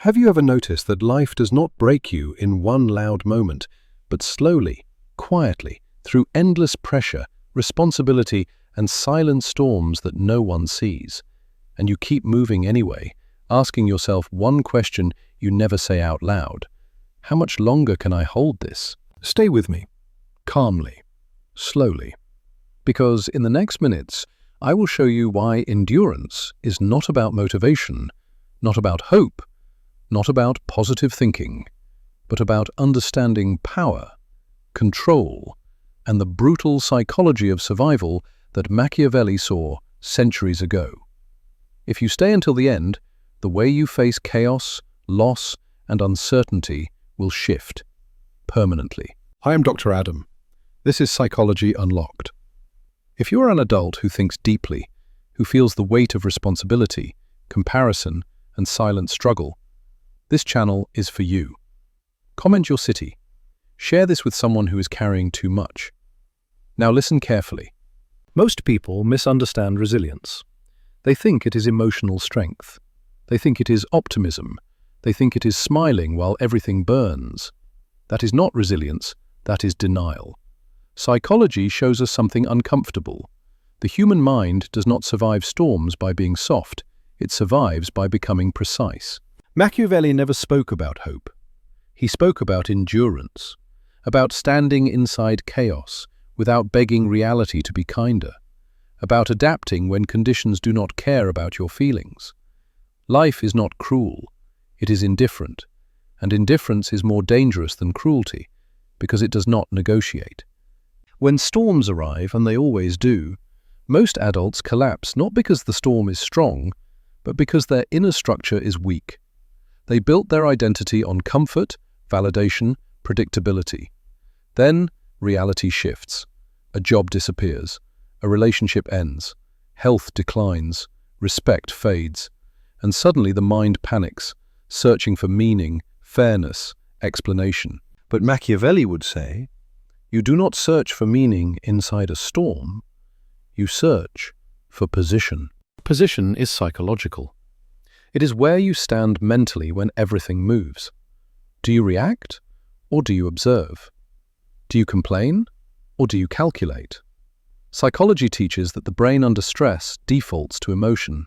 Have you ever noticed that life does not break you in one loud moment, but slowly, quietly, through endless pressure, responsibility, and silent storms that no one sees? And you keep moving anyway, asking yourself one question you never say out loud. How much longer can I hold this? Stay with me, calmly, slowly, because in the next minutes, I will show you why endurance is not about motivation, not about hope, not about positive thinking, but about understanding power, control, and the brutal psychology of survival that Machiavelli saw centuries ago. If you stay until the end, the way you face chaos, loss, and uncertainty will shift permanently. Hi, I'm Dr. Adam. This is Psychology Unlocked. If you are an adult who thinks deeply, who feels the weight of responsibility, comparison, and silent struggle, this channel is for you. Comment your city. Share this with someone who is carrying too much. Now listen carefully. Most people misunderstand resilience. They think it is emotional strength. They think it is optimism. They think it is smiling while everything burns. That is not resilience, that is denial. Psychology shows us something uncomfortable. The human mind does not survive storms by being soft. It survives by becoming precise. Machiavelli never spoke about hope. He spoke about endurance, about standing inside chaos without begging reality to be kinder, about adapting when conditions do not care about your feelings. Life is not cruel, it is indifferent, and indifference is more dangerous than cruelty because it does not negotiate. When storms arrive, and they always do, most adults collapse not because the storm is strong, but because their inner structure is weak. They built their identity on comfort, validation, predictability. Then, reality shifts. A job disappears. A relationship ends. Health declines. Respect fades. And suddenly the mind panics, searching for meaning, fairness, explanation. But Machiavelli would say, you do not search for meaning inside a storm. You search for position. Position is psychological. It is where you stand mentally when everything moves. Do you react, or do you observe? Do you complain, or do you calculate? Psychology teaches that the brain under stress defaults to emotion.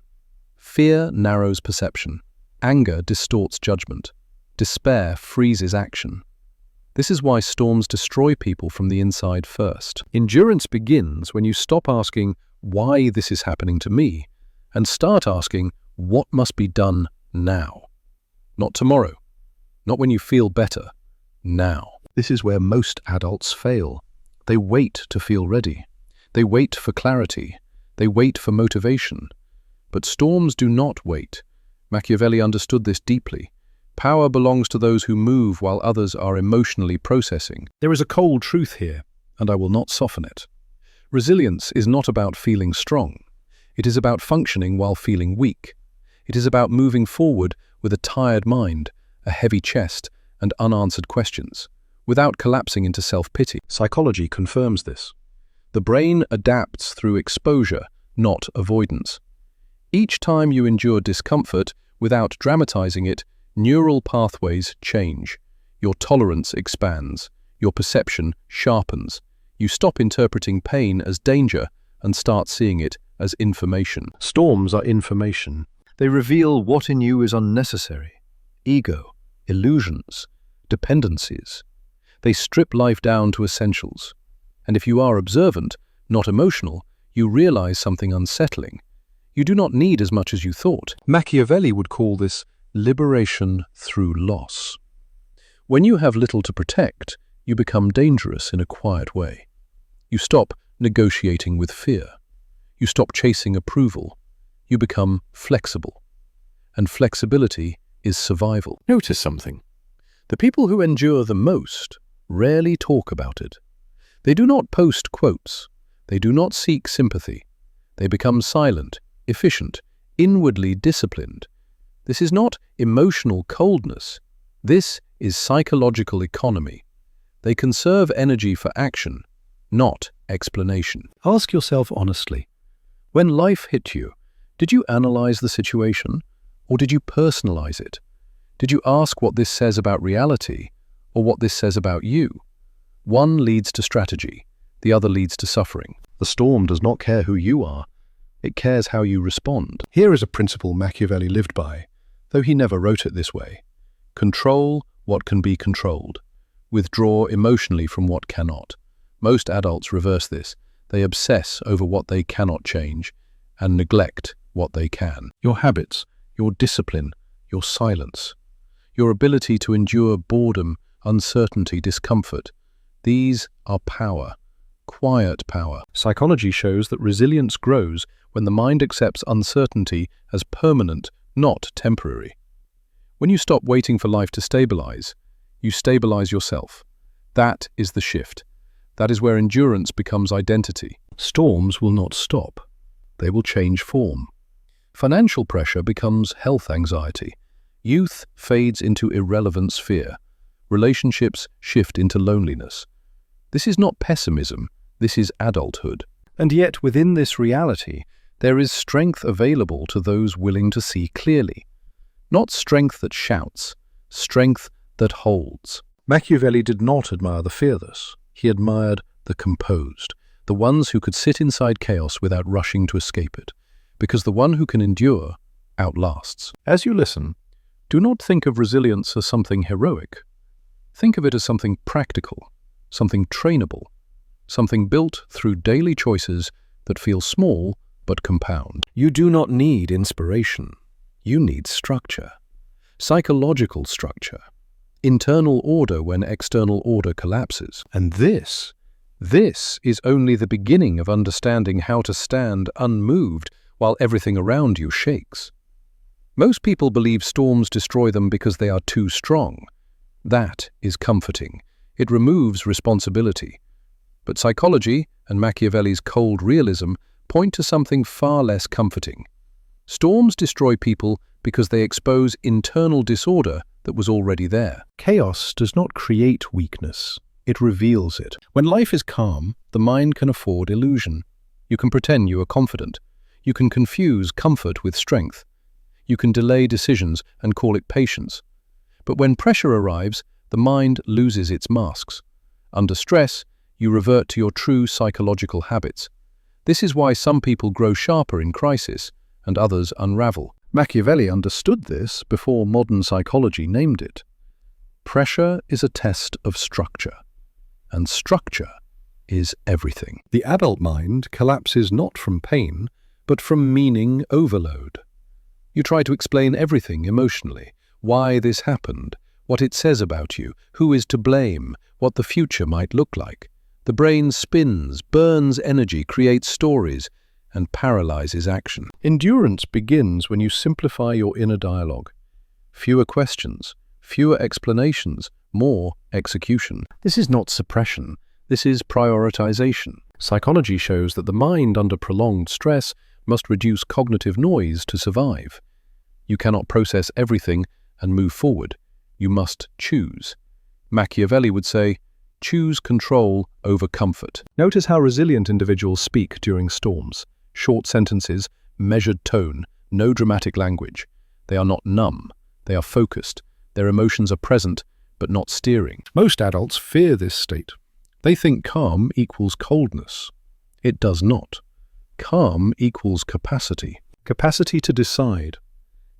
Fear narrows perception. Anger distorts judgment. Despair freezes action. This is why storms destroy people from the inside first. Endurance begins when you stop asking, why this is happening to me, and start asking, what must be done now? Not tomorrow. Not when you feel better. Now. This is where most adults fail. They wait to feel ready. They wait for clarity. They wait for motivation. But storms do not wait. Machiavelli understood this deeply. Power belongs to those who move while others are emotionally processing. There is a cold truth here, and I will not soften it. Resilience is not about feeling strong. It is about functioning while feeling weak. It is about moving forward with a tired mind, a heavy chest, and unanswered questions, without collapsing into self-pity. Psychology confirms this. The brain adapts through exposure, not avoidance. Each time you endure discomfort without dramatizing it, neural pathways change. Your tolerance expands. Your perception sharpens. You stop interpreting pain as danger and start seeing it as information. Storms are information. They reveal what in you is unnecessary. Ego, illusions, dependencies. They strip life down to essentials. And if you are observant, not emotional, you realize something unsettling. You do not need as much as you thought. Machiavelli would call this liberation through loss. When you have little to protect, you become dangerous in a quiet way. You stop negotiating with fear. You stop chasing approval. You become flexible. And flexibility is survival. Notice something. The people who endure the most rarely talk about it. They do not post quotes. They do not seek sympathy. They become silent, efficient, inwardly disciplined. This is not emotional coldness. This is psychological economy. They conserve energy for action, not explanation. Ask yourself honestly, when life hit you, did you analyze the situation, or did you personalize it? Did you ask what this says about reality or what this says about you? One leads to strategy, the other leads to suffering. The storm does not care who you are, it cares how you respond. Here is a principle Machiavelli lived by, though he never wrote it this way. Control what can be controlled. Withdraw emotionally from what cannot. Most adults reverse this. They obsess over what they cannot change and neglect what they can. Your habits, your discipline, your silence, your ability to endure boredom, uncertainty, discomfort. These are power, quiet power. Psychology shows that resilience grows when the mind accepts uncertainty as permanent, not temporary. When you stop waiting for life to stabilize, you stabilize yourself. That is the shift. That is where endurance becomes identity. Storms will not stop. They will change form. Financial pressure becomes health anxiety. Youth fades into irrelevance fear. Relationships shift into loneliness. This is not pessimism, this is adulthood. And yet within this reality, there is strength available to those willing to see clearly. Not strength that shouts, strength that holds. Machiavelli did not admire the fearless. He admired the composed, the ones who could sit inside chaos without rushing to escape it, because the one who can endure outlasts. As you listen, do not think of resilience as something heroic. Think of it as something practical, something trainable, something built through daily choices that feel small but compound. You do not need inspiration. You need structure, psychological structure, internal order when external order collapses. And this is only the beginning of understanding how to stand unmoved while everything around you shakes. Most people believe storms destroy them because they are too strong. That is comforting. It removes responsibility. But psychology and Machiavelli's cold realism point to something far less comforting. Storms destroy people because they expose internal disorder that was already there. Chaos does not create weakness. It reveals it. When life is calm, the mind can afford illusion. You can pretend you are confident. You can confuse comfort with strength. You can delay decisions and call it patience. But when pressure arrives, the mind loses its masks. Under stress, you revert to your true psychological habits. This is why some people grow sharper in crisis and others unravel. Machiavelli understood this before modern psychology named it. Pressure is a test of structure, and structure is everything. The adult mind collapses not from pain, but from meaning overload. You try to explain everything emotionally, why this happened, what it says about you, who is to blame, what the future might look like. The brain spins, burns energy, creates stories, and paralyzes action. Endurance begins when you simplify your inner dialogue. Fewer questions, fewer explanations, more execution. This is not suppression, this is prioritization. Psychology shows that the mind under prolonged stress must reduce cognitive noise to survive. You cannot process everything and move forward. You must choose. Machiavelli would say, choose control over comfort. Notice how resilient individuals speak during storms. Short sentences, measured tone, no dramatic language. They are not numb. They are focused. Their emotions are present, but not steering. Most adults fear this state. They think calm equals coldness. It does not. Calm equals capacity. Capacity to decide.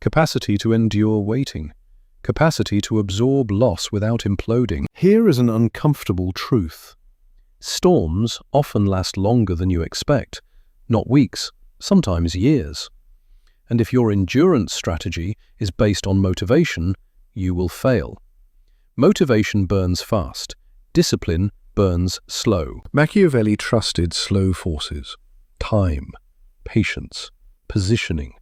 Capacity to endure waiting. Capacity to absorb loss without imploding. Here is an uncomfortable truth. Storms often last longer than you expect. Not weeks, sometimes years. And if your endurance strategy is based on motivation, you will fail. Motivation burns fast. Discipline burns slow. Machiavelli trusted slow forces. Time, patience, positioning.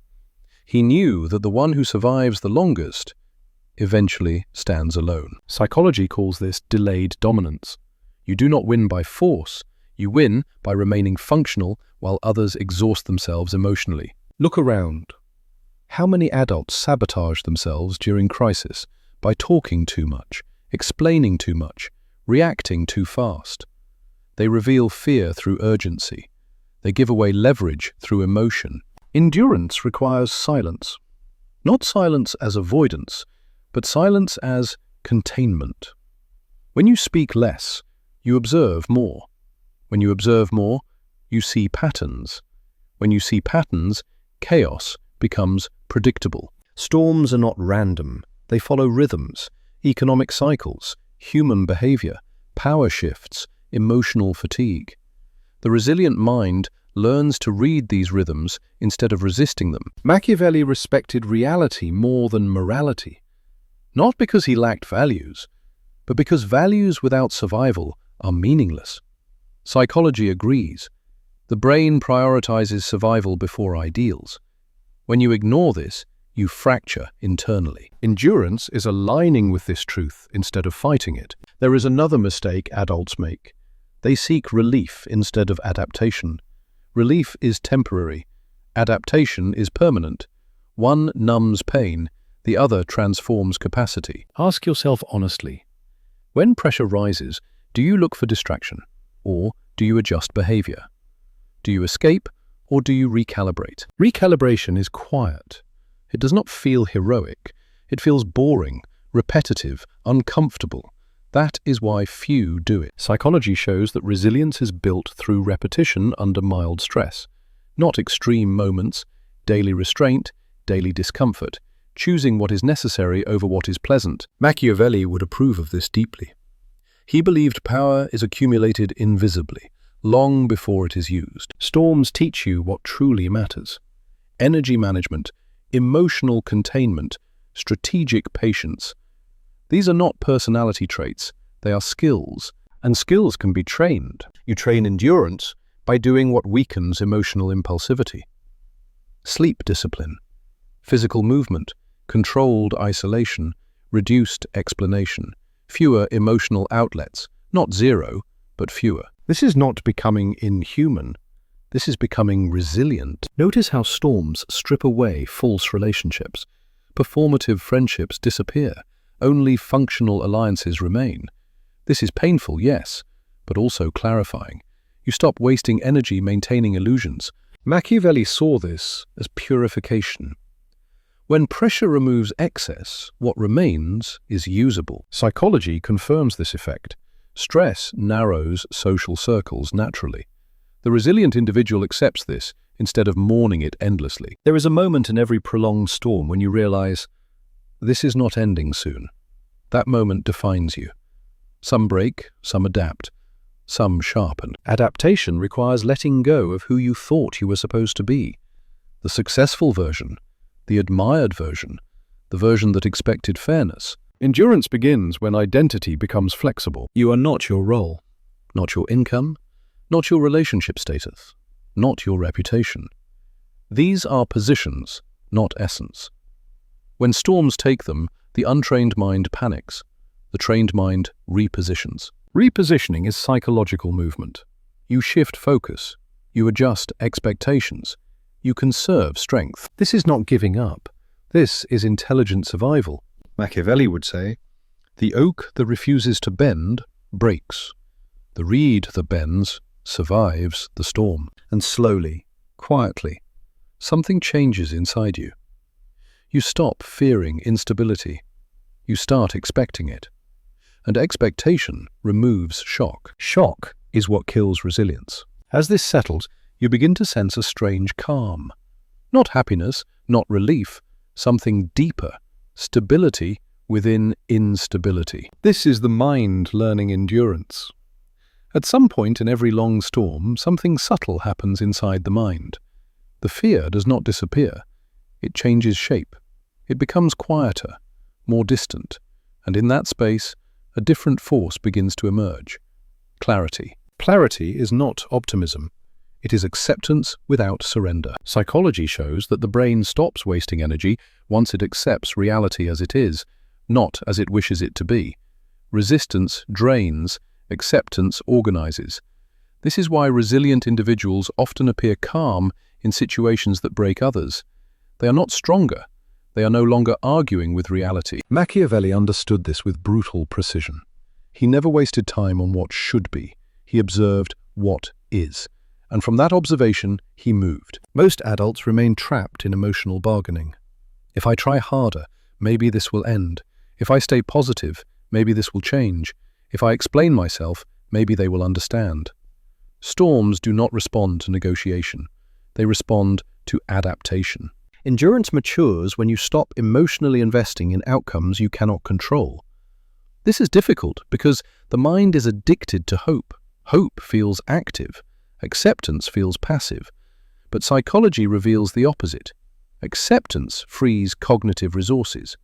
He knew that the one who survives the longest eventually stands alone. Psychology calls this delayed dominance. You do not win by force. You win by remaining functional while others exhaust themselves emotionally. Look around. How many adults sabotage themselves during crisis by talking too much, explaining too much, reacting too fast? They reveal fear through urgency. They give away leverage through emotion. Endurance requires silence. Not silence as avoidance, but silence as containment. When you speak less, you observe more. When you observe more, you see patterns. When you see patterns, chaos becomes predictable. Storms are not random. They follow rhythms, economic cycles, human behavior, power shifts, emotional fatigue. The resilient mind learns to read these rhythms instead of resisting them. Machiavelli respected reality more than morality, not because he lacked values, but because values without survival are meaningless. Psychology agrees. The brain prioritizes survival before ideals. When you ignore this, you fracture internally. Endurance is aligning with this truth instead of fighting it. There is another mistake adults make. They seek relief instead of adaptation. Relief is temporary. Adaptation is permanent. One numbs pain, the other transforms capacity. Ask yourself honestly, when pressure rises, do you look for distraction, or do you adjust behavior? Do you escape, or do you recalibrate? Recalibration is quiet. It does not feel heroic. It feels boring, repetitive, uncomfortable. That is why few do it. Psychology shows that resilience is built through repetition under mild stress, not extreme moments, daily restraint, daily discomfort, choosing what is necessary over what is pleasant. Machiavelli would approve of this deeply. He believed power is accumulated invisibly, long before it is used. Storms teach you what truly matters. Energy management, emotional containment, strategic patience. These are not personality traits, they are skills, and skills can be trained. You train endurance by doing what weakens emotional impulsivity. Sleep discipline, physical movement, controlled isolation, reduced explanation, fewer emotional outlets, not zero, but fewer. This is not becoming inhuman. This is becoming resilient. Notice how storms strip away false relationships. Performative friendships disappear. Only functional alliances remain. This is painful, yes, but also clarifying. You stop wasting energy maintaining illusions. Machiavelli saw this as purification. When pressure removes excess, what remains is usable. Psychology confirms this effect. Stress narrows social circles naturally. The resilient individual accepts this instead of mourning it endlessly. There is a moment in every prolonged storm when you realize, this is not ending soon. That moment defines you. Some break, some adapt, some sharpen. Adaptation requires letting go of who you thought you were supposed to be. The successful version, the admired version, the version that expected fairness. Endurance begins when identity becomes flexible. You are not your role, not your income, not your relationship status, not your reputation. These are positions, not essence. When storms take them, the untrained mind panics. The trained mind repositions. Repositioning is psychological movement. You shift focus. You adjust expectations. You conserve strength. This is not giving up. This is intelligent survival. Machiavelli would say, the oak that refuses to bend breaks. The reed that bends survives the storm. And slowly, quietly, something changes inside you. You stop fearing instability. You start expecting it. And expectation removes shock. Shock is what kills resilience. As this settles, you begin to sense a strange calm. Not happiness, not relief, something deeper. Stability within instability. This is the mind learning endurance. At some point in every long storm, something subtle happens inside the mind. The fear does not disappear. It changes shape. It becomes quieter, more distant, and in that space, a different force begins to emerge. Clarity. Clarity is not optimism. It is acceptance without surrender. Psychology shows that the brain stops wasting energy once it accepts reality as it is, not as it wishes it to be. Resistance drains, acceptance organizes. This is why resilient individuals often appear calm in situations that break others. They are not stronger. They are no longer arguing with reality. Machiavelli understood this with brutal precision. He never wasted time on what should be. He observed what is. And from that observation, he moved. Most adults remain trapped in emotional bargaining. If I try harder, maybe this will end. If I stay positive, maybe this will change. If I explain myself, maybe they will understand. Storms do not respond to negotiation. They respond to adaptation. Endurance matures when you stop emotionally investing in outcomes you cannot control. This is difficult because the mind is addicted to hope. Hope feels active. Acceptance feels passive. But psychology reveals the opposite. Acceptance frees cognitive resources.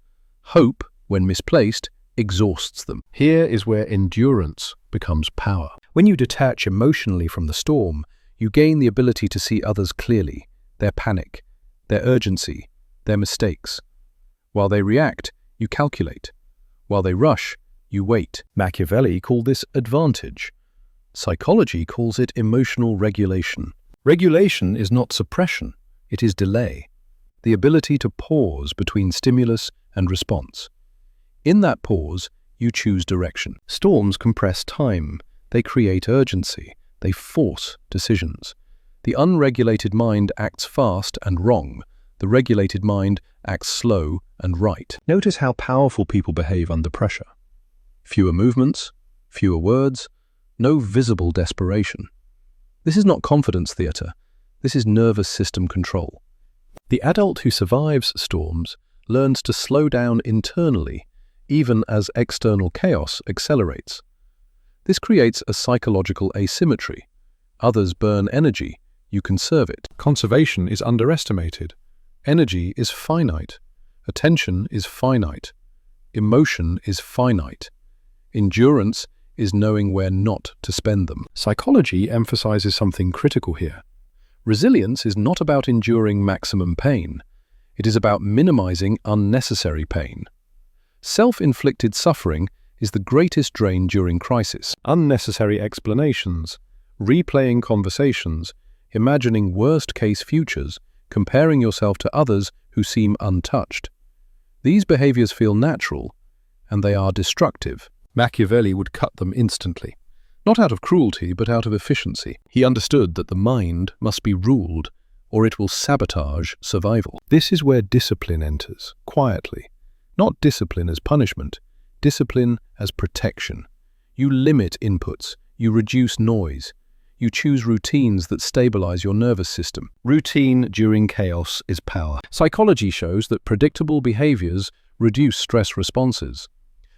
Hope, when misplaced, exhausts them. Here is where endurance becomes power. When you detach emotionally from the storm, you gain the ability to see others clearly, their panic, their urgency, their mistakes. While they react, you calculate. While they rush, you wait. Machiavelli called this advantage. Psychology calls it emotional regulation. Regulation is not suppression, it is delay. The ability to pause between stimulus and response. In that pause, you choose direction. Storms compress time. They create urgency. They force decisions. The unregulated mind acts fast and wrong. The regulated mind acts slow and right. Notice how powerful people behave under pressure. Fewer movements, fewer words, no visible desperation. This is not confidence theatre. This is nervous system control. The adult who survives storms learns to slow down internally, even as external chaos accelerates. This creates a psychological asymmetry. Others burn energy, you conserve it. Conservation is underestimated. Energy is finite. Attention is finite. Emotion is finite. Endurance is knowing where not to spend them. Psychology emphasizes something critical here. Resilience is not about enduring maximum pain. It is about minimizing unnecessary pain. Self-inflicted suffering is the greatest drain during crisis. Unnecessary explanations, replaying conversations, imagining worst-case futures, comparing yourself to others who seem untouched. These behaviors feel natural, and they are destructive. Machiavelli would cut them instantly. Not out of cruelty, but out of efficiency. He understood that the mind must be ruled, or it will sabotage survival. This is where discipline enters, quietly. Not discipline as punishment, discipline as protection. You limit inputs, you reduce noise, you choose routines that stabilize your nervous system. Routine during chaos is power. Psychology shows that predictable behaviors reduce stress responses.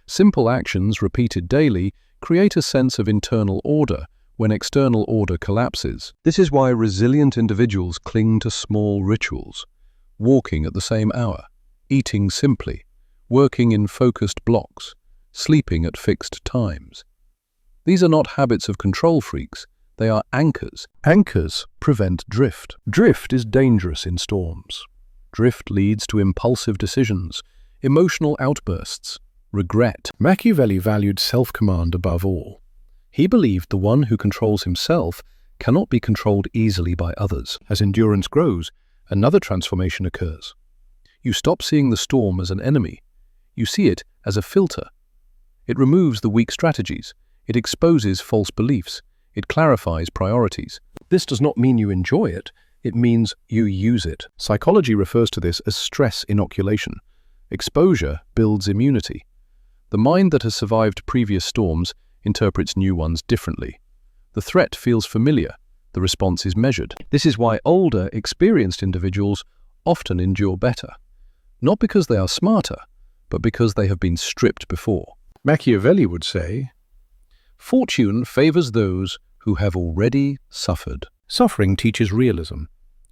Simple actions repeated daily create a sense of internal order when external order collapses. This is why resilient individuals cling to small rituals. Walking at the same hour, eating simply, working in focused blocks, sleeping at fixed times. These are not habits of control freaks, they are anchors. Anchors prevent drift. Drift is dangerous in storms. Drift leads to impulsive decisions, emotional outbursts, regret. Machiavelli valued self-command above all. He believed the one who controls himself cannot be controlled easily by others. As endurance grows, another transformation occurs. You stop seeing the storm as an enemy. You see it as a filter. It removes the weak strategies. It exposes false beliefs. It clarifies priorities. This does not mean you enjoy it. It means you use it. Psychology refers to this as stress inoculation. Exposure builds immunity. The mind that has survived previous storms interprets new ones differently. The threat feels familiar. The response is measured. This is why older, experienced individuals often endure better. Not because they are smarter, but because they have been stripped before. Machiavelli would say, "Fortune favors those who have already suffered." Suffering teaches realism.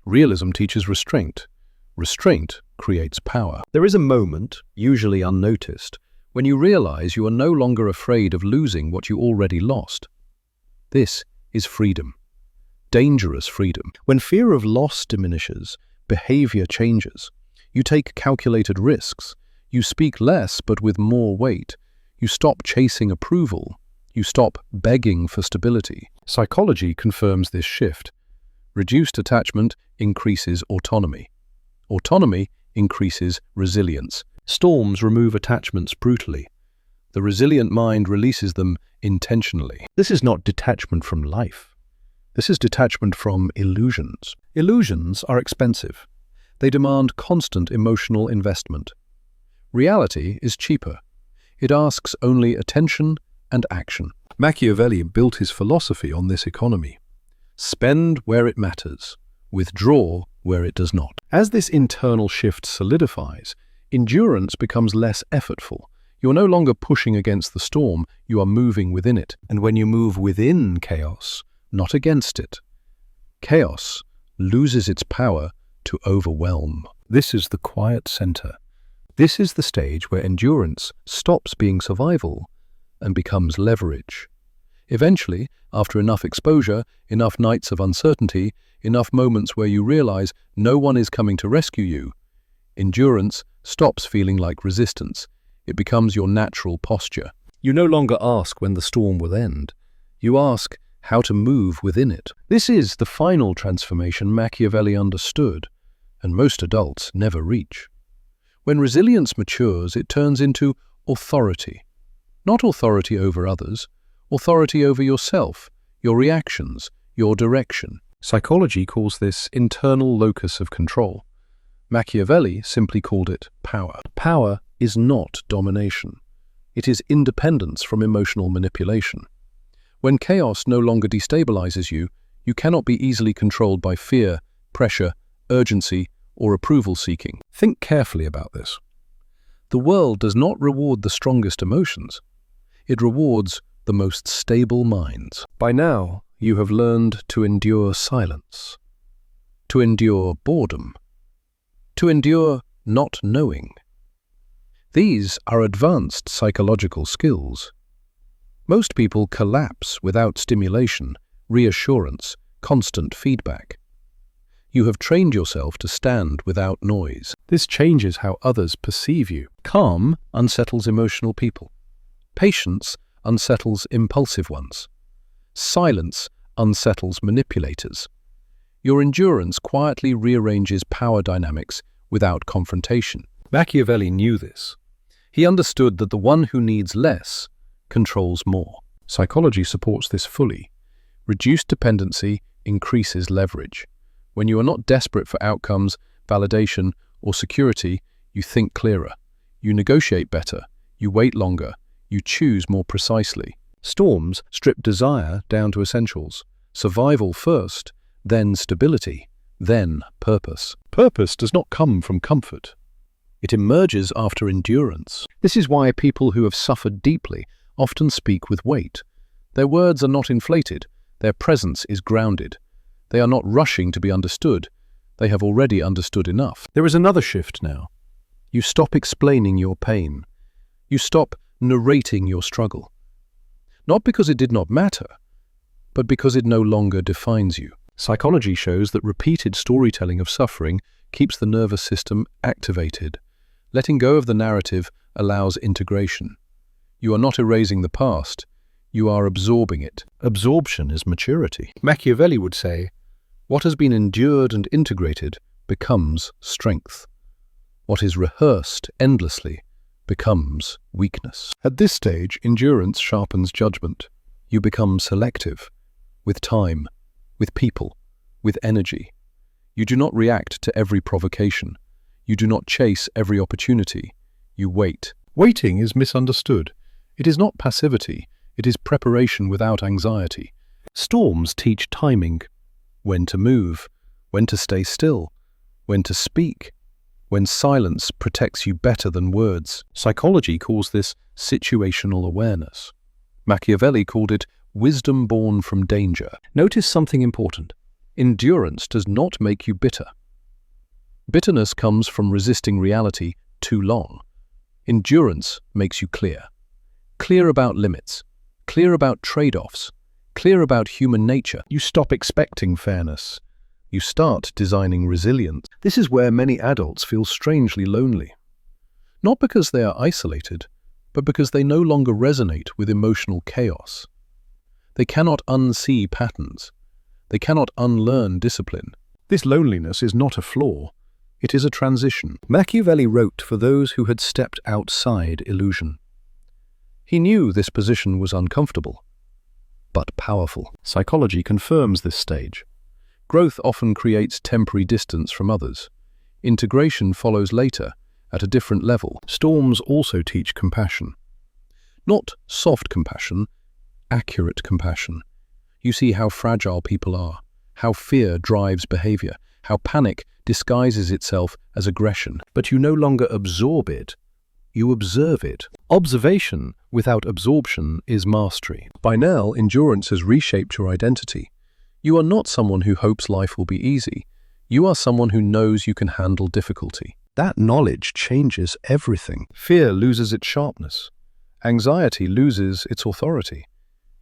Realism teaches restraint. Restraint creates power. There is a moment, usually unnoticed, when you realize you are no longer afraid of losing what you already lost. This is freedom. Dangerous freedom. When fear of loss diminishes, behavior changes. You take calculated risks. You speak less but with more weight. You stop chasing approval. You stop begging for stability. Psychology confirms this shift. Reduced attachment increases autonomy. Autonomy increases resilience. Storms remove attachments brutally. The resilient mind releases them intentionally. This is not detachment from life. This is detachment from illusions. Illusions are expensive. They demand constant emotional investment. Reality is cheaper. It asks only attention and action. Machiavelli built his philosophy on this economy. Spend where it matters, withdraw where it does not. As this internal shift solidifies, endurance becomes less effortful. You're no longer pushing against the storm, you are moving within it. And when you move within chaos, not against it, chaos loses its power to overwhelm. This is the quiet center. This is the stage where endurance stops being survival and becomes leverage. Eventually, after enough exposure, enough nights of uncertainty, enough moments where you realize no one is coming to rescue you, endurance stops feeling like resistance. It becomes your natural posture. You no longer ask when the storm will end. You ask how to move within it. This is the final transformation Machiavelli understood, and most adults never reach. When resilience matures, it turns into authority. Not authority over others, authority over yourself, your reactions, your direction. Psychology calls this internal locus of control. Machiavelli simply called it power. Power is not domination. It is independence from emotional manipulation. When chaos no longer destabilizes you, you cannot be easily controlled by fear, pressure, urgency, or approval seeking. Think carefully about this. The world does not reward the strongest emotions. It rewards the most stable minds. By now, you have learned to endure silence, to endure boredom, to endure not knowing. These are advanced psychological skills. Most people collapse without stimulation, reassurance, constant feedback. You have trained yourself to stand without noise. This changes how others perceive you. Calm unsettles emotional people. Patience unsettles impulsive ones. Silence unsettles manipulators. Your endurance quietly rearranges power dynamics without confrontation. Machiavelli knew this. He understood that the one who needs less controls more. Psychology supports this fully. Reduced dependency increases leverage. When you are not desperate for outcomes, validation, or security, you think clearer. You negotiate better. You wait longer. You choose more precisely. Storms strip desire down to essentials. Survival first, then stability, then purpose. Purpose does not come from comfort. It emerges after endurance. This is why people who have suffered deeply often speak with weight. Their words are not inflated. Their presence is grounded. They are not rushing to be understood. They have already understood enough. There is another shift now. You stop explaining your pain. You stop narrating your struggle. Not because it did not matter, but because it no longer defines you. Psychology shows that repeated storytelling of suffering keeps the nervous system activated. Letting go of the narrative allows integration. You are not erasing the past, you are absorbing it. Absorption is maturity. Machiavelli would say, what has been endured and integrated becomes strength. What is rehearsed endlessly becomes weakness. At this stage, endurance sharpens judgment. You become selective, with time, with people, with energy. You do not react to every provocation. You do not chase every opportunity. You wait. Waiting is misunderstood. It is not passivity. It is preparation without anxiety. Storms teach timing. When to move, when to stay still, when to speak, when silence protects you better than words. Psychology calls this situational awareness. Machiavelli called it wisdom born from danger. Notice something important. Endurance does not make you bitter. Bitterness comes from resisting reality too long. Endurance makes you clear. Clear about limits, clear about trade-offs, clear about human nature. You stop expecting fairness. You start designing resilience. This is where many adults feel strangely lonely. Not because they are isolated, but because they no longer resonate with emotional chaos. They cannot unsee patterns. They cannot unlearn discipline. This loneliness is not a flaw. It is a transition. Machiavelli wrote for those who had stepped outside illusion. He knew this position was uncomfortable, but powerful. Psychology confirms this stage. Growth often creates temporary distance from others. Integration follows later, at a different level. Storms also teach compassion. Not soft compassion, accurate compassion. You see how fragile people are, how fear drives behavior, how panic disguises itself as aggression. But you no longer absorb it, you observe it. Observation without absorption is mastery. By now, endurance has reshaped your identity. You are not someone who hopes life will be easy. You are someone who knows you can handle difficulty. That knowledge changes everything. Fear loses its sharpness. Anxiety loses its authority.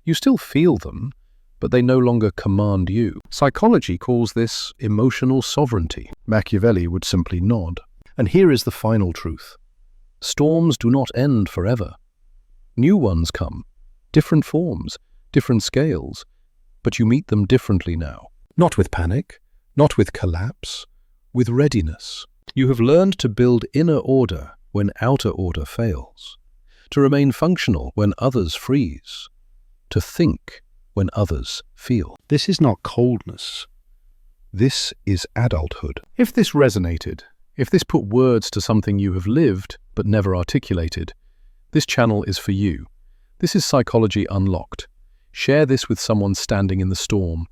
You still feel them, but they no longer command you. Psychology calls this emotional sovereignty. Machiavelli would simply nod. And here is the final truth. Storms do not end forever. New ones come, different forms, different scales, but you meet them differently now. Not with panic, not with collapse, with readiness. You have learned to build inner order when outer order fails, to remain functional when others freeze, to think when others feel. This is not coldness. This is adulthood. If this resonated, if this put words to something you have lived but never articulated, this channel is for you. This is Psychology Unlocked. Share this with someone standing in the storm.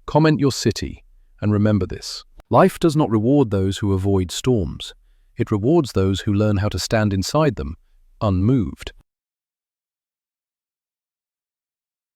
Comment your city, and remember this. Life does not reward those who avoid storms. It rewards those who learn how to stand inside them, unmoved.